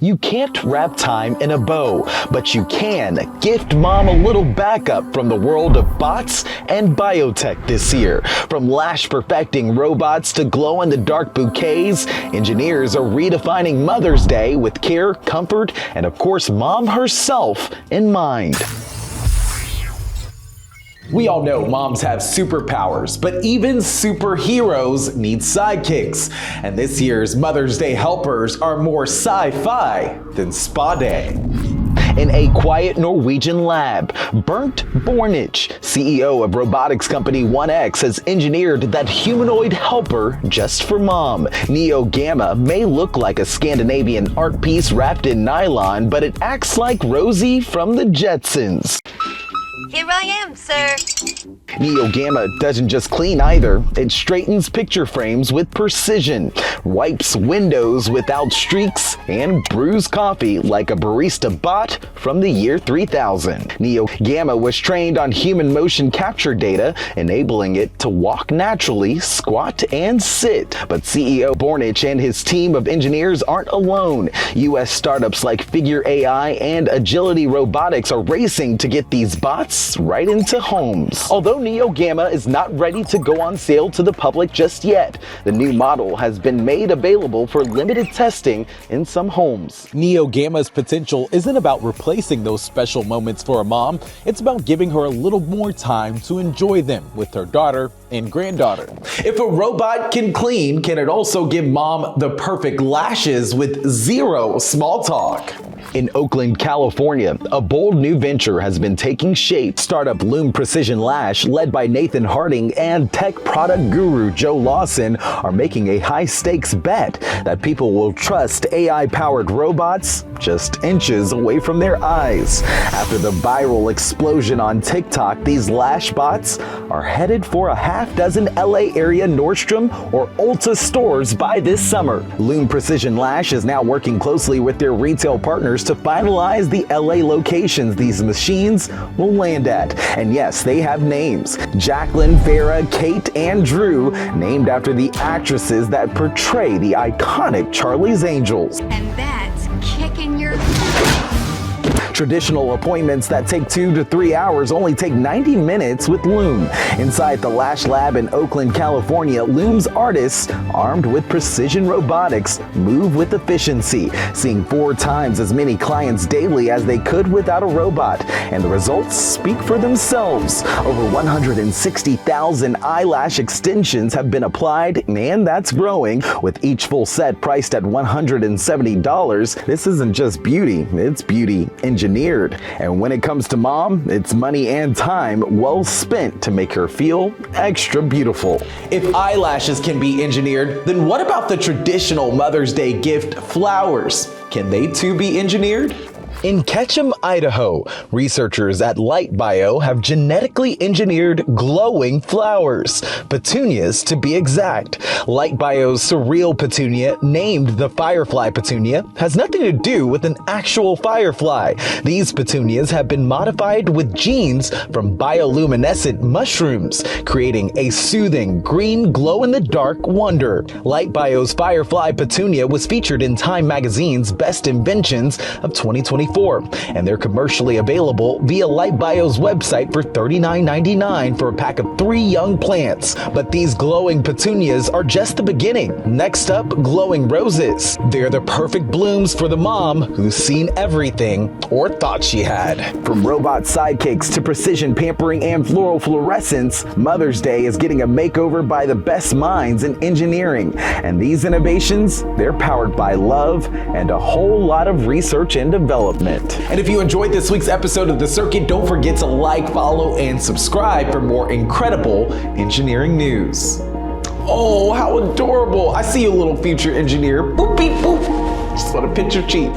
You can't wrap time in a bow, but you can gift mom a little backup from the world of bots and biotech this year. From lash perfecting robots to glow-in-the-dark bouquets, engineers are redefining Mother's Day with care, comfort, and of course mom herself in mind. We all know moms have superpowers, but even superheroes need sidekicks. And this year's Mother's Day helpers are more sci-fi than spa day. In a quiet Norwegian lab, Bernt Bornich, CEO of robotics company 1X, has engineered that humanoid helper just for mom. Neo Gamma may look like a Scandinavian art piece wrapped in nylon, but it acts like Rosie from the Jetsons. Here I am, sir. Neo Gamma doesn't just clean either. It straightens picture frames with precision, wipes windows without streaks, and brews coffee like a barista bot from the year 3000. Neo Gamma was trained on human motion capture data, enabling it to walk naturally, squat, and sit. But CEO Bornich and his team of engineers aren't alone. U.S. startups like Figure AI and Agility Robotics are racing to get these bots right into homes. Although Neo Gamma is not ready to go on sale to the public just yet, the new model has been made available for limited testing in some homes. Neo Gamma's potential isn't about replacing those special moments for a mom. It's about giving her a little more time to enjoy them with her daughter and granddaughter. If a robot can clean, can it also give mom the perfect lashes with zero small talk? In Oakland, California, a bold new venture has been taking shape. Startup Loom Precision Lash, led by Nathan Harding, and tech product guru Joe Lawson are making a high-stakes bet that people will trust AI-powered robots just inches away from their eyes. After the viral explosion on TikTok, these lash bots are headed for a half-dozen LA area Nordstrom or Ulta stores by this summer. Loom Precision Lash is now working closely with their retail partners to finalize the LA locations these machines will land at. And yes, they have names: Jacqueline, Farah, Kate, and Drew, named after the actresses that portray the iconic Charlie's Angels. And that's kicking your... Traditional appointments that take 2 to 3 hours only take 90 minutes with Loom. Inside the Lash Lab in Oakland, California, Loom's artists, armed with precision robotics, move with efficiency, seeing 4 times as many clients daily as they could without a robot. And the results speak for themselves. Over 160,000 eyelash extensions have been applied, and that's growing. With each full set priced at $170, this isn't just beauty, it's beauty engineered. And when it comes to mom, it's money and time well spent to make her feel extra beautiful. If eyelashes can be engineered, then what about the traditional Mother's Day gift, flowers? Can they too be engineered? In Ketchum, Idaho, researchers at LightBio have genetically engineered glowing flowers, petunias to be exact. LightBio's surreal petunia, named the firefly petunia, has nothing to do with an actual firefly. These petunias have been modified with genes from bioluminescent mushrooms, creating a soothing green glow-in-the-dark wonder. LightBio's firefly petunia was featured in Time Magazine's Best Inventions of 2024. And they're commercially available via LightBio's website for $39.99 for a pack of 3 young plants. But these glowing petunias are just the beginning. Next up, glowing roses. They're the perfect blooms for the mom who's seen everything or thought she had. From robot sidekicks to precision pampering and floral fluorescence, Mother's Day is getting a makeover by the best minds in engineering. And these innovations, they're powered by love and a whole lot of research and development. And if you enjoyed this week's episode of The Circuit, don't forget to like, follow, and subscribe for more incredible engineering news. Oh, how adorable. I see you, little future engineer. Boop, beep, boop. Just want to pinch your cheek.